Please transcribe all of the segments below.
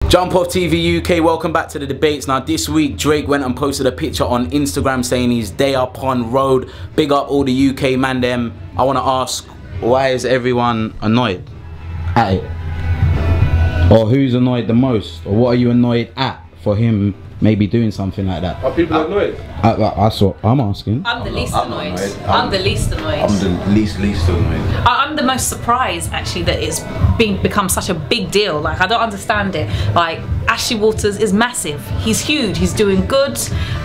Jump Off TV UK, welcome back to the debates. Now this week Drake went and posted a picture on Instagram saying he's day up on road. Big up all the UK man them. I want to ask, why is everyone annoyed at it? Or who's annoyed the most? Or what are you annoyed at for him maybe doing something like that? Are people annoyed? That's what I'm asking. I'm the least annoyed. I'm the least annoyed. I'm the least annoyed. I'm the most surprised actually that it's become such a big deal. Like, I don't understand it. Like, Ashley Walters is massive. He's huge. He's doing good.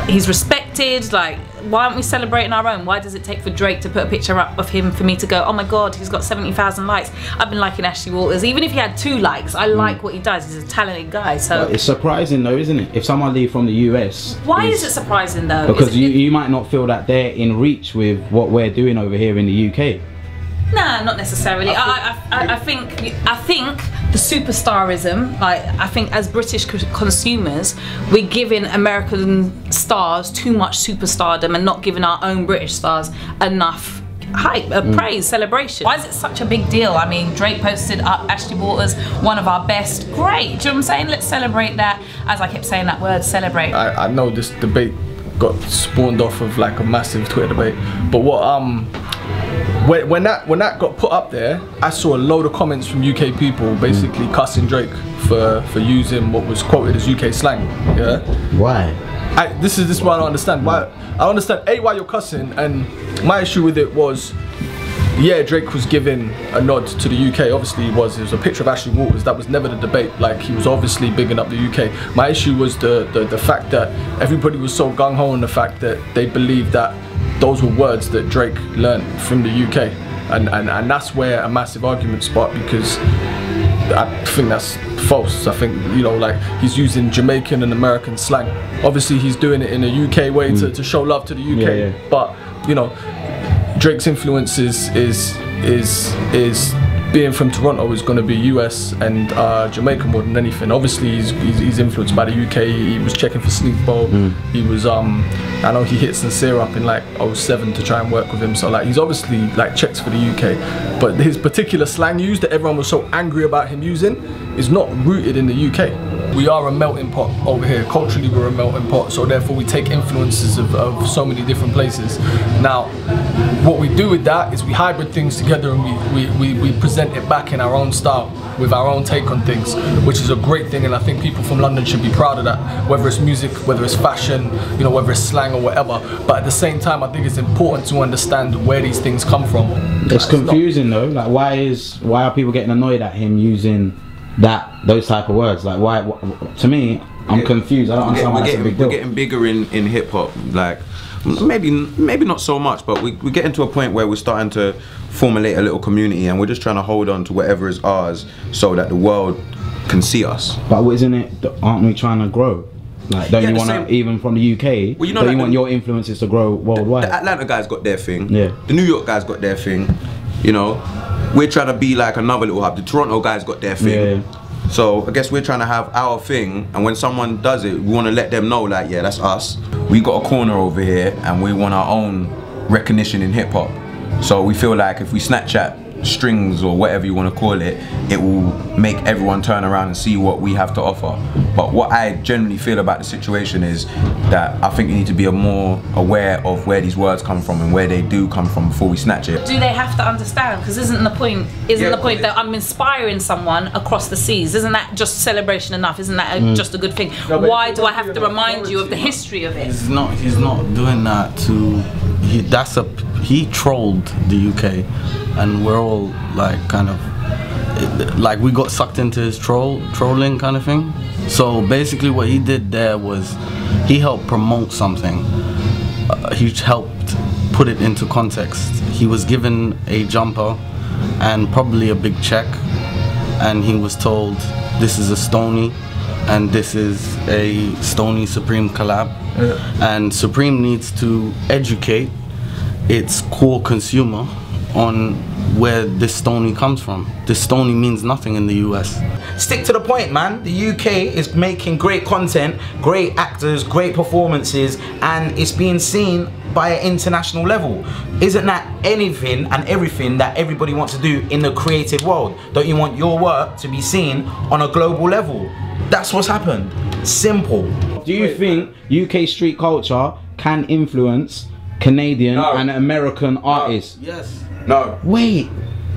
He's respected. Like, why aren't we celebrating our own? Why does it take for Drake to put a picture up of him for me to go, oh my god, he's got 70,000 likes? I've been liking Ashley Walters. Even if he had 2 likes, I like what he does. He's a talented guy. So it's surprising though, isn't it? If someone leave from the US. Why is it surprising though? Because you might not feel that they're in reach with what we're doing over here in the UK. Nah, not necessarily. I think the superstarism, like, I think as British consumers, we're giving American stars too much superstardom and not giving our own British stars enough hype, praise, celebration. Why is it such a big deal? I mean, Drake posted up Ashley Walters, one of our best. Great, do you know what I'm saying? Let's celebrate that. As I kept saying that word, celebrate. I know this debate got spawned off of like a massive Twitter debate, but when that got put up there, I saw a load of comments from UK people basically cussing Drake for using what was quoted as UK slang. Yeah. Why? This is what I don't understand. Why? I understand why you're cussing, and my issue with it was, yeah, Drake was giving a nod to the UK. Obviously, it was a picture of Ashley Walters. That was never the debate. Like, he was obviously bigging up the UK. My issue was the fact that everybody was so gung ho on the fact that they believed that those were words that Drake learned from the UK, and that's where a massive argument sparked, because I think that's false. I think, you know, like, he's using Jamaican and American slang. Obviously, he's doing it in a UK way to show love to the UK, but you know, Drake's influence is being from Toronto is going to be US and Jamaica more than anything. Obviously, he's influenced by the UK. He was checking for Sneak Bowl. He was I know he hit Sincere up in like 07 to try and work with him. So like, he's obviously like checked for the UK. But his particular slang use that everyone was so angry about him using is not rooted in the UK. We are a melting pot over here. Culturally, we're a melting pot. So therefore, we take influences of so many different places. Now, what we do with that is we hybrid things together, and we present it back in our own style with our own take on things, which is a great thing, and I think people from London should be proud of that, whether it's music, whether it's fashion, you know, whether it's slang or whatever. But at the same time, I think it's important to understand where these things come from. It's confusing though. Like, why are people getting annoyed at him using those type of words? Like, why? To me, I'm confused. I don't understand why that's a big deal. We're getting bigger in hip hop. Like, maybe not so much, but we're getting to a point where we're starting to formulate a little community, and we're just trying to hold on to whatever is ours so that the world can see us. But isn't it? Aren't we trying to grow? Like, don't you want to, even from the UK? Well, you know, don't you want your influences to grow worldwide? The Atlanta guys got their thing. Yeah. The New York guys got their thing. You know, we're trying to be like another little hub. The Toronto guys got their thing. Yeah. So I guess we're trying to have our thing, and when someone does it, we want to let them know, like, yeah, that's us. We got a corner over here, and we want our own recognition in hip hop. So we feel like if we Snapchat strings or whatever you want to call it, it will make everyone turn around and see what we have to offer. But what I generally feel about the situation is that I think you need to be more aware of where these words come from and where they do come from before we snatch it. Do they have to understand? Because isn't the point that I'm inspiring someone across the seas? Isn't that just celebration enough? Isn't that just a good thing? No, why do I have to remind you of the history of it? He's not doing that to. He trolled the UK, and we're all like kind of like we got sucked into his trolling kind of thing. So basically, what he did there was he helped promote something. He helped put it into context. He was given a jumper and probably a big check, and he was told this is a Stoney and this is a Stoney Supreme collab, and Supreme needs to educate its core consumer on where this Stony comes from. This Stony means nothing in the US. Stick to the point, man. The UK is making great content, great actors, great performances, and it's being seen by an international level. Isn't that anything and everything that everybody wants to do in the creative world? Don't you want your work to be seen on a global level? That's what's happened. Simple. Do you think UK street culture can influence Canadian and American artists? Yes. No. Wait,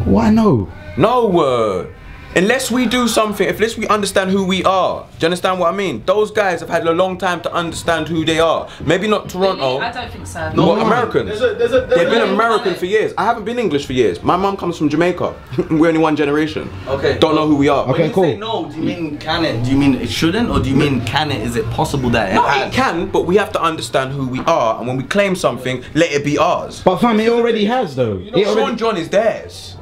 why no? No, unless we do something, unless we understand who we are. Do you understand what I mean? Those guys have had a long time to understand who they are. Maybe not Toronto. I don't think so. No, Americans. They've been American for years. I haven't been English for years. My mum comes from Jamaica. We're only one generation. Okay. Don't know who we are. Okay, When you cool. say no, do you mean can it? Do you mean it shouldn't, or do you mean can it? Is it possible that No, it can, but we have to understand who we are, and when we claim something, let it be ours. But fam, it already has though. It already... Sean John is theirs.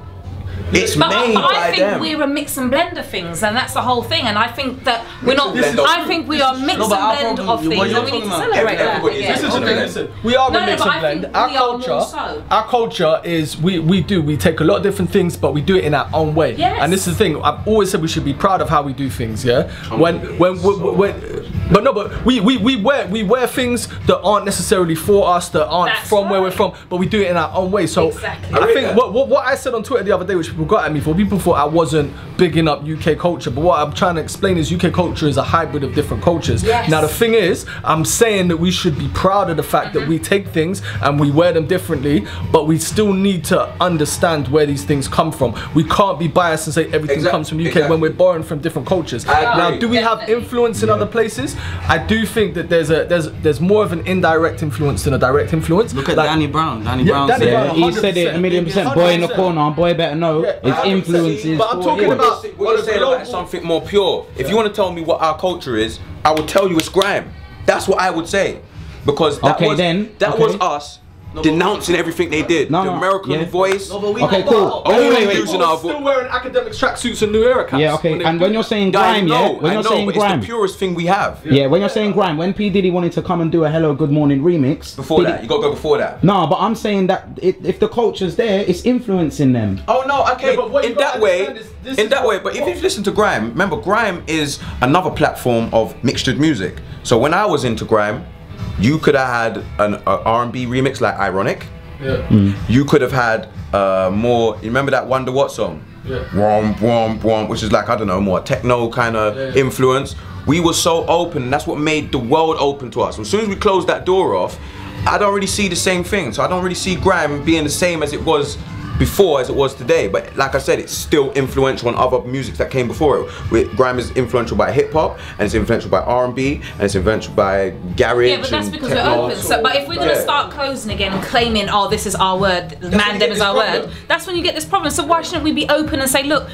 It's But made I by think them. we're a mix and blend of things, and that's the whole thing. And I think that we're not. Mix and blend. I think we are mix No, but our and blend problem- of things, what you're and we need to talking about- celebrate that. Everybody is. Yeah. Listen to Okay. me, listen. We are No, a no, mix but and I blend. think Our we are more culture, so. our culture is we take a lot of different things, but we do it in our own way. Yes. And this is the thing. I've always said we should be proud of how we do things. Yeah. But we wear things that aren't necessarily for us, that aren't That's from where we're right. from, but we do it in our own way. So Exactly. I think what I said on Twitter the other day, which people got at me for, people thought I wasn't bigging up UK culture, but what I'm trying to explain is UK culture is a hybrid of different cultures. Yes. Now the thing is, I'm saying that we should be proud of the fact that we take things and we wear them differently, but we still need to understand where these things come from. We can't be biased and say everything comes from UK when we're borrowing from different cultures. Now, do we have Definitely. influence in other places? I do think that there's more of an indirect influence than a direct influence. Look at Like- Danny Brown. Danny Yeah, Brown Danny said Brown. He said it 1,000,000%. Boy in the 100%. corner, boy better know. Yeah, His 100%. influences. But I'm for talking him. about What you're saying about something more pure. If you want to tell me what our culture is, I will tell you it's grime. That's what I would say. Because that Okay, was then, that okay. was us denouncing everything they did. No, the no, American yeah. voice. No, but we Okay, don't cool. know. Oh, wait, wait. Using our Still wearing academic tracksuits and New Era caps. Yeah, okay. And when you're saying I grime, know, yeah, when I you're know, saying but grime, it's the purest thing we have. yeah, when you're saying grime, when P Diddy wanted to come and do a Hello Good Morning remix, Before Diddy- that, you gotta go before that. No, but I'm saying that if the culture's there, it's influencing them. Oh no, okay, Yeah, but what you in gotta that way, understand is this is what- but if you've listened to grime, remember grime is another platform of mixtured music. So when I was into grime, you could have had an R&B remix like Ironic. Yeah. You could have had more. You remember that Wonder What song? Yeah. Womp womp womp, which is like, I don't know, more techno kind of influence. We were so open, and that's what made the world open to us. As soon as we closed that door off, I don't really see the same thing. So I don't really see grime being the same as it was before as it was today. But like I said, it's still influential on other music that came before it. Grime is influential by hip hop, and it's influential by R&B, and it's influential by garage. Yeah, but that's and because techno. we're open. So, but if we're gonna Yeah. start closing again and claiming, oh, this is our word, when you mandem get is this our problem. word, that's when you get this problem. So why shouldn't we be open and say, look,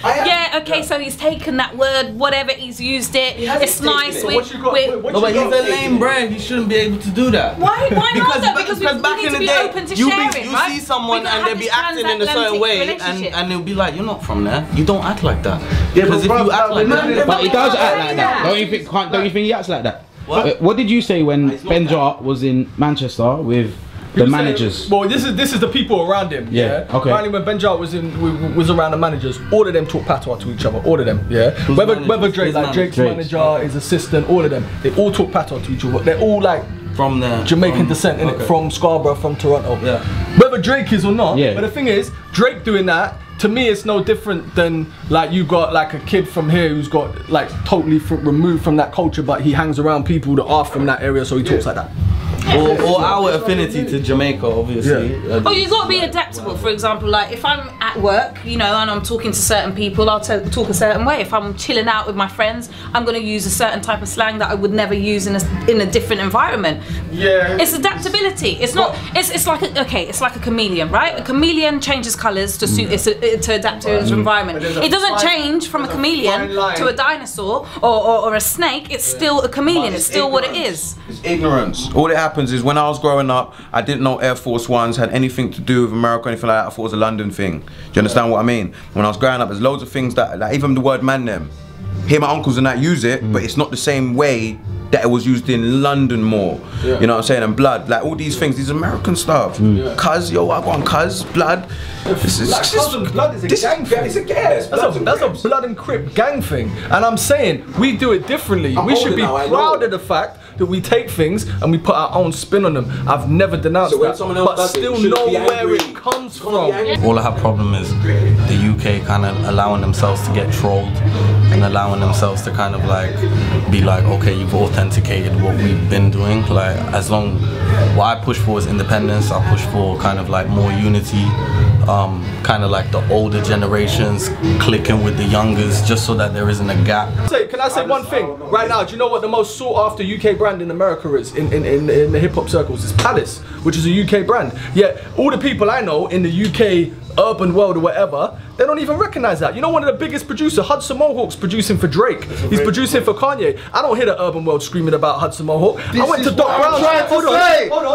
so he's taken that word, whatever, he's used it, hasn't it's nice. taken it. We, What you got- we- what No, but you he's got- a lame brand. He shouldn't be able to do that. why not though? Because we back need in to the be day, open to you sharing, you right? see someone We gotta and they have be this acting in a certain transatlantic way, relationship. and they'll be like, you're not from there. You don't act like that. Yeah, Because but if you bruv, act like that, But he does act like Yeah. that. Don't you think he acts like that? What? What did you say when It's not Benjar was in Manchester with the managers? Well, this is the people around him. Yeah, okay. Apparently, when Benjar was around the managers, all of them talk patois to each other. All of them. Yeah. Whether managers? Drake, Who's like Drake's managers? manager, his assistant, all of them, they all talk patois to each other. They're all like from there, Jamaican descent, innit? okay. From Scarborough, from Toronto. Yeah. Whether Drake is or not. Yeah. But the thing is, Drake doing that, to me, it's no different than like you got like a kid from here who's got like totally removed from that culture, but he hangs around people that are from that area, so he talks like that. Or our affinity to Jamaica, obviously. Oh, you got to be adaptable. For example, like if I'm at work, you know, and I'm talking to certain people, I'll talk a certain way. If I'm chilling out with my friends, I'm going to use a certain type of slang that I would never use in a different environment. Yeah. It's adaptability. It's not. It's like it's like a chameleon, right? A chameleon changes colours to suit to adapt to its environment. But there's a It doesn't fine- change from a there's a chameleon fine line. to a dinosaur or a snake. It's still a chameleon. It's still what it is. It's ignorance. All that happens is when I was growing up, I didn't know Air Force Ones had anything to do with America or anything like that. I thought it was a London thing. Do you understand what I mean? When I was growing up, there's loads of things that, like even the word man them. Hear my uncles and that use it, but it's not the same way that it was used in London more. You know what I'm saying? And blood, like all these things, these American stuff. Cuz, yo, I want cuz, blood. This is like, blood is a gang thing. It's a gas. That's a blood and crip gang thing. And I'm saying we do it differently. We should be proud of the fact that we take things and we put our own spin on them. I've never denounced that, but still know where it comes from. All I have problem is the UK kind of allowing themselves to get trolled and allowing themselves to kind of like be like, okay, you've authenticated what we've been doing. Like, as long, what I push for is independence. I push for kind of like more unity, kind of like the older generations clicking with the youngers, just so that there isn't a gap. Can I say one thing right now? Do you know what the most sought after UK brand in America is in the hip hop circles? It's Palace, which is a UK brand. Yet all the people I know in the UK urban world or whatever, they don't even recognize that. You know, one of the biggest producers, Hudson Mohawk's producing for Drake. He's producing for Kanye. I don't hear the urban world screaming about Hudson Mohawk. I went to Doc Brown.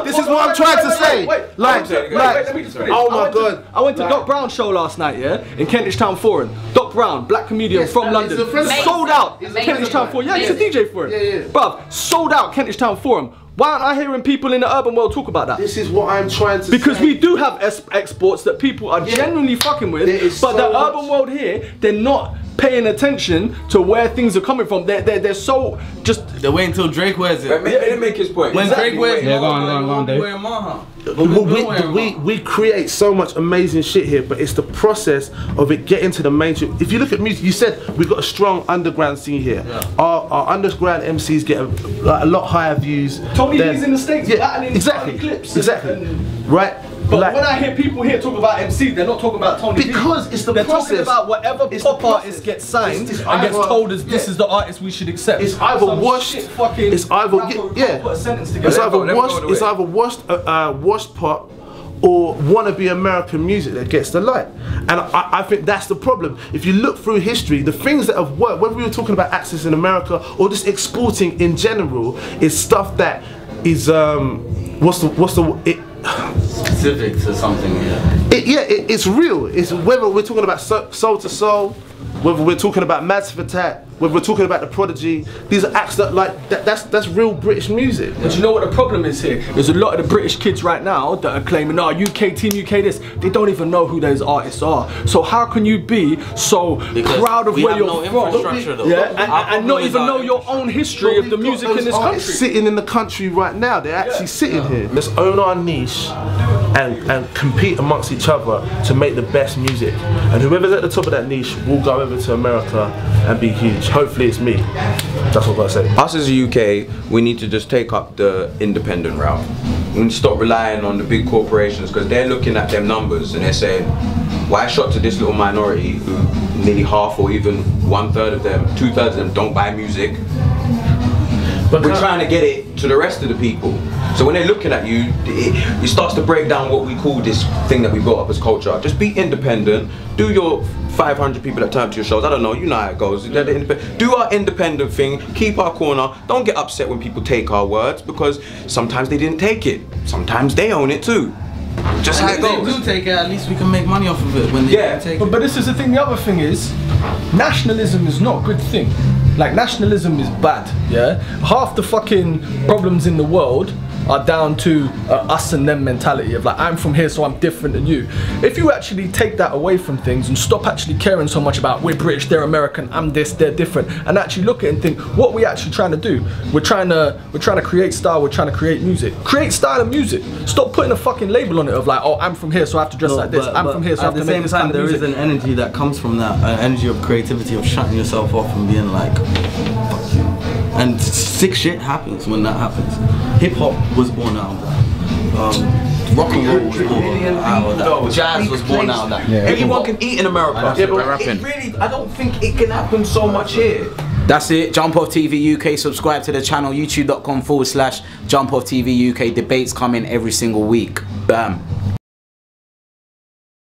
This is what I'm trying to say. Like, let me just finish. Oh my God. I went to Doc Brown's show last night, yeah, in Kentish Town Forum. Doc Brown, black comedian from London, sold out Kentish Town Forum. Yeah, he's a DJ for it. Bruv, sold out Kentish Town Forum. Why aren't I hearing people in the urban world talk about that? This is what I'm trying to say. Because we do have exports that people are genuinely fucking with, but the urban world here, they're not paying attention to where things are coming from. They're so just. They're waiting until Drake wears it. Let me make his point. When Drake wears it, go on, Dave. We create so much amazing shit here, but it's the process of it getting to the mainstream. If you look at music, you said we've got a strong underground scene here. Our underground MCs get a lot higher views. Tony D's in the States, battling exactly, clips. Right. But when I hear people here talk about MCs, they're not talking about Tony D. Because it's the they're process. Talking about whatever pop artist gets signed and gets told as this is the artist we should accept. It's either washed. It's either put a sentence together. It's either washed. It's either washed pop or wannabe American music that gets the light. And I think that's the problem. If you look through history, the things that have worked, whether we were talking about Access in America or just exporting in general, is stuff that is specific to something, it's real. It's whether we're talking about Soul to Soul, whether we're talking about Massive Attack, whether we're talking about The Prodigy. These are acts that that's real British music. But you know what the problem is here? There's a lot of the British kids right now that are claiming, "Oh, UK team, UK this." They don't even know who those artists are. So how can you be so proud of where you're from? And not even know your own history of the music in this country. Sitting in the country right now, they're actually sitting here. Let's own our niche and compete amongst each other to make the best music. And whoever's at the top of that niche will go over to America and be huge. Hopefully it's me. That's what I've got to say. Us as a UK, we need to just take up the independent route. We need to stop relying on the big corporations, because they're looking at them numbers and they're saying, why shot to this little minority who nearly half or even 1/3 of them, 2/3 of them don't buy music. But we're trying to get it to the rest of the people. So when they're looking at you, it starts to break down what we call this thing that we built up as culture. Just be independent. Do your 500 people that turn to your shows. I don't know, you know how it goes. Do our independent thing. Keep our corner. Don't get upset when people take our words, because sometimes they didn't take it. Sometimes they own it too. Just how it goes. If they do take it, at least we can make money off of it when they don't take it. But this is the thing. The other thing is, nationalism is not a good thing. Like, nationalism is bad, yeah? Half the fucking problems in the world are down to us and them mentality of like, I'm from here so I'm different than you. If you actually take that away from things and stop actually caring so much about we're British, they're American, I'm this, they're different, and actually look at it and think, what are we actually trying to do? We're trying to create style, we're trying to create music. Create style and music. Stop putting a fucking label on it of like, oh, I'm from here so I have to dress like this, I'm from here so I have to make this kind of music. There is an energy that comes from that, an energy of creativity, of shutting yourself off and being like, fuck you. And sick shit happens when that happens. Hip hop was born out of that. Rock and roll was born out of that. Jazz was born out of that. Anyone can eat in America. But it really, I don't think it can happen so much here. That's it. Jump Off TV UK. Subscribe to the channel, youtube.com/JumpOffTV UK. Debates coming every single week. Bam.